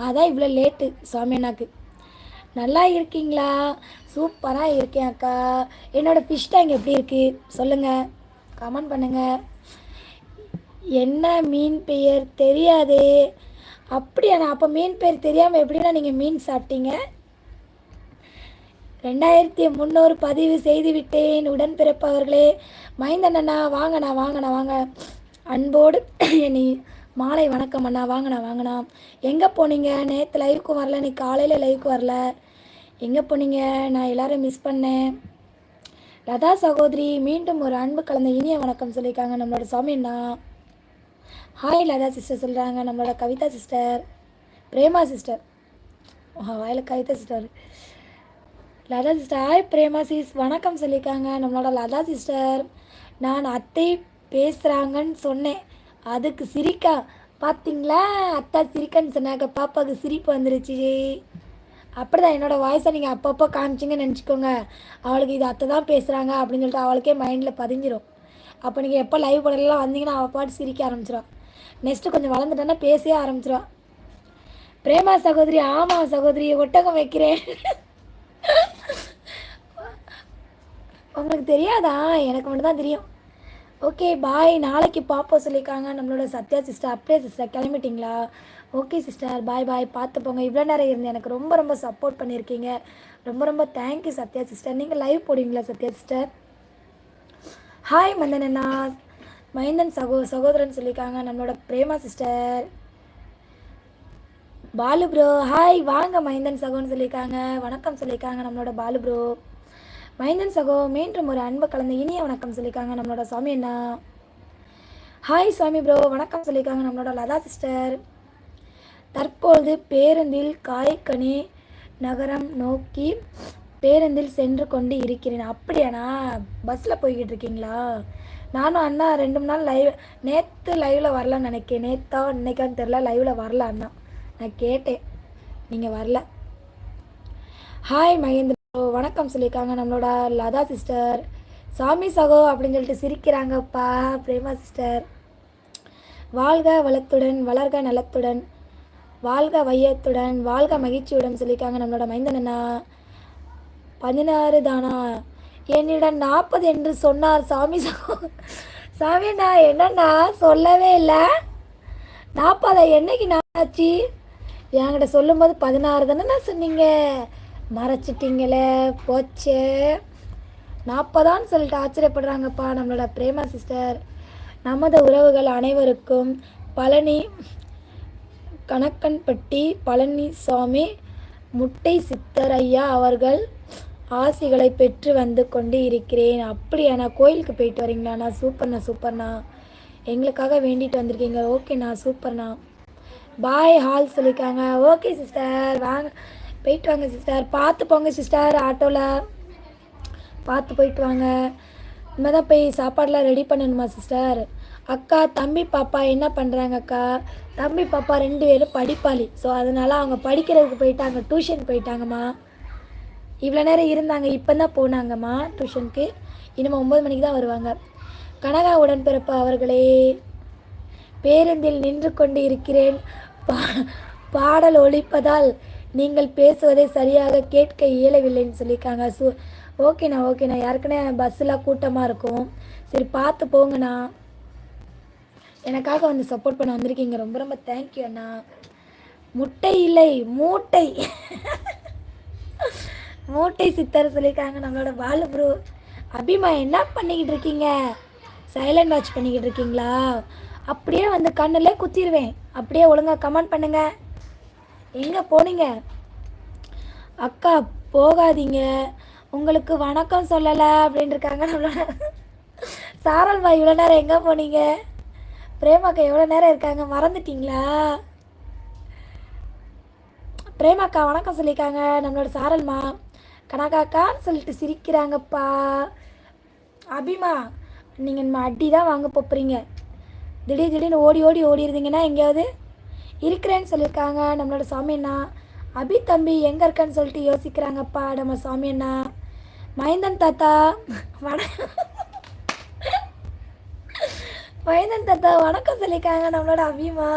அதான் இவ்வளோ லேட்டு சாமி அண்ணாக்கு. நல்லா இருக்கீங்களா? சூப்பராக இருக்கேன் அக்கா. என்னோடய ஃபிஷ் டேங்க் எப்படி இருக்குது சொல்லுங்கள், கமெண்ட் பண்ணுங்கள். என்ன மீன் பெயர் தெரியாதே? அப்படியாண்ணா, அப்போ மீன் பேர் தெரியாமல் எப்படின்னா நீங்கள் மீன் சாப்பிட்டீங்க? 2300 பதிவு செய்து விட்டேன். உடன்பிறப்பவர்களே, மைந்தன் அண்ணா வாங்கண்ணா வாங்கண்ணா வாங்க. அன்போடு என்னை மாலை வணக்கம் அண்ணா, வாங்கண்ணா. எங்கே போனீங்க? நேற்று லைவுக்கு வரல, நீ காலையில் லைவுக்கு வரல, எங்கே போனீங்க? நான் எல்லோரும் மிஸ் பண்ணேன். லதா சகோதரி மீண்டும் ஒரு அன்பு கலந்த இனிய வணக்கம் சொல்லியிருக்காங்க நம்மளோட சாமி அண்ணா. ஹாய் லதா சிஸ்டர் சொல்கிறாங்க. நம்மளோட கவிதா சிஸ்டர், பிரேமா சிஸ்டர், வாயில் Kavitha sister, Latha sister. Hi Prema sis வணக்கம் சொல்லியிருக்காங்க நம்மளோட லதா சிஸ்டர். நான் அத்தை பேசுகிறாங்கன்னு சொன்னேன், அதுக்கு சிரிக்கா பார்த்தீங்களா? அத்தா சிரிக்கன்னு சொன்னாங்க, பாப்பாவுக்கு சிரிப்பு வந்துருச்சு. அப்படி தான் என்னோடய வாய்ஸை நீங்கள் அப்பப்போ காமிச்சிங்கன்னு நினச்சிக்கோங்க. அவளுக்கு இது அத்தை தான் பேசுகிறாங்க அப்படின்னு சொல்லிட்டு அவளுக்கே மைண்டில் பதிஞ்சிரும். அப்போ நீங்கள் எப்போ லைவ் படலாம் வந்தீங்கன்னா அவள் பாட்டு சிரிக்க ஆரம்பிச்சிடும். நெக்ஸ்ட்டு கொஞ்சம் வளர்ந்துட்டேன்னா பேசவே ஆரம்பிச்சிடும். பிரேமா சகோதரி, ஆமாம் சகோதரி, ஒட்டகம் வைக்கிறேன். உங்களுக்கு தெரியாதா? எனக்கு மட்டும் தான் தெரியும். ஓகே பாய், நாளைக்கு பாப்பா சொல்லியிருக்காங்க நம்மளோட சத்யா சிஸ்டர். அப்படியே சிஸ்டர் கிளம்பிட்டிங்களா? ஓகே சிஸ்டர், பாய் பாய், பார்த்து போங்க. இவ்வளோ நேரம் இருந்து எனக்கு ரொம்ப சப்போர்ட் பண்ணியிருக்கீங்க. ரொம்ப தேங்க்யூ சத்யா சிஸ்டர். நீங்கள் லைவ் போடுவீங்களா சத்யா சிஸ்டர்? ஹாய் மந்தன் அண்ணா, மைந்தன் சகோதரன் சொல்லியிருக்காங்க நம்மளோட Prema sister. Balu bro hi, வாங்க மைந்தன் சகோன்னு சொல்லியிருக்காங்க. வணக்கம் சொல்லியிருக்காங்க நம்மளோட பாலு ப்ரோ. மைந்தன் சகோ மீண்டும் ஒரு அன்பு கலந்த இனிய வணக்கம் சொல்லியிருக்காங்க நம்மளோட சாமி அண்ணா. ஹாய் சாமி ப்ரோ வணக்கம் சொல்லியிருக்காங்க நம்மளோட லதா சிஸ்டர். தற்பொழுது பேருந்தில் காய்கனி நகரம் நோக்கி பேருந்தில் சென்று கொண்டு இருக்கிறேன். அப்படியாண்ணா, பஸ்ஸில் போய்கிட்டு இருக்கீங்களா? நானும் அண்ணா 2-3 நாள் லைவ், நேற்று லைவில் வரலான்னு நினைக்கிறேன். நேற்றா இன்னைக்கான்னு தெரில, லைவில் வரல அண்ணா. நான் கேட்டேன், நீங்கள் வரல. ஹாய் மகேந்திர வணக்கம் சொல்லியிருக்காங்க நம்மளோட லதா சிஸ்டர். சாமி சகோ அப்படின்னு சொல்லிட்டு சிரிக்கிறாங்கப்பா பிரேமா சிஸ்டர். வாழ்க வளத்துடன், வளர்க நலத்துடன், வாழ்க வையத்துடன், வாழ்க மகிழ்ச்சியுடன் சொல்லியிருக்காங்க நம்மளோட மைந்தன் அண்ணா. 16 தானா? என்னிடம் 40 என்று சொன்னார் சாமி சகோ. சாமி அண்ணா என்னண்ணா சொல்லவே இல்லை? 40 என்னைக்கு நாச்சு? என்கிட்ட சொல்லும்போது 16 தானே சொன்னீங்க, மறைச்சிட்டிங்களே போச்சே. 40 சொல்லிட்டு ஆச்சரியப்படுறாங்கப்பா நம்மளோட பிரேமா சிஸ்டர். நமது உறவுகள் அனைவருக்கும் பழனி கணக்கன்பட்டி பழனிசாமி முட்டை சித்தர் ஐயா அவர்கள் ஆசிகளை பெற்று வந்து கொண்டு இருக்கிறேன். அப்படியாண்ணா, கோயிலுக்கு போயிட்டு வரீங்களாண்ணா? சூப்பர்ண்ணா, எங்களுக்காக வேண்டிட்டு வந்திருக்கீங்க. ஓகேண்ணா, சூப்பர்ண்ணா. பாய் ஹால் சொல்லியிருக்காங்க. ஓகே சிஸ்டர், வாங்க போயிட்டு வாங்க சிஸ்டர். பார்த்து போங்க சிஸ்டர், ஆட்டோவில் பார்த்து போயிட்டு வாங்க. இனிமே தான் போய் சாப்பாடெலாம் ரெடி பண்ணணுமா சிஸ்டர்? அக்கா தம்பி பாப்பா என்ன பண்ணுறாங்க அக்கா? தம்பி பாப்பா 2 பேரும் படிப்பாளி, ஸோ அதனால் அவங்க படிக்கிறதுக்கு போயிட்டாங்க, டியூஷன் போயிட்டாங்கம்மா. இவ்வளோ நேரம் இருந்தாங்க, இப்போ தான் போனாங்கம்மா டியூஷனுக்கு. இனிமேல் 9 மணிக்கு தான் வருவாங்க. கனகா உடன்பிறப்பு அவர்களே, பேருந்தில் நின்று கொண்டு இருக்கிறேன், பாடல் ஒலிப்பதால் நீங்கள் பேசுவதை சரியாக கேட்க இயலவில்லைன்னு சொல்லியிருக்காங்க. ஓகேண்ணா, யாருக்குன்னே பஸ்ஸில் கூட்டமாக இருக்கும். சரி பார்த்து போங்கண்ணா. எனக்காக வந்து சப்போர்ட் பண்ண வந்திருக்கீங்க, ரொம்ப தேங்க்யூ அண்ணா. முட்டை இல்லை மூட்டை. மூட்டை சித்தர் சொல்லியிருக்காங்க நம்மளோட பாலு ப்ரோ. அபிமா என்ன பண்ணிக்கிட்டு இருக்கீங்க? சைலண்ட் வாட்ச் பண்ணிக்கிட்டு இருக்கீங்களா? அப்படியே வந்து கண்ணில் குத்திடுவேன். அப்படியே ஒழுங்காக கமெண்ட் பண்ணுங்கள். எங்கே போனீங்க? அக்கா போகாதீங்க, உங்களுக்கு வணக்கம் சொல்லலை அப்படின்னு இருக்காங்க நம்மளோட சாரல்மா. இவ்வளோ நேரம் எங்கே போனீங்க? பிரேமாக்கா எவ்வளோ நேரம் இருக்காங்க, மறந்துட்டீங்களா? பிரேமாக்கா வணக்கம் சொல்லியிருக்காங்க நம்மளோட சாரல்மா. கனகாக்கான்னு சொல்லிட்டு சிரிக்கிறாங்கப்பா. அபிமா நீங்கள் நம்ம அடி தான் வாங்க போகிறீங்க. திடீர்னு ஓடிடுறீங்கன்னா எங்கேயாவது இருக்கிறேன்னு சொல்லியிருக்காங்க நம்மளோட சாமி அண்ணா. அபி தம்பி எங்கே இருக்கான்னு சொல்லிட்டு யோசிக்கிறாங்கப்பா நம்ம சாமி அண்ணா. மைந்தன் தாத்தா மைந்தன் தாத்தா வணக்கம் சொல்லியிருக்காங்க நம்மளோட அபிமா.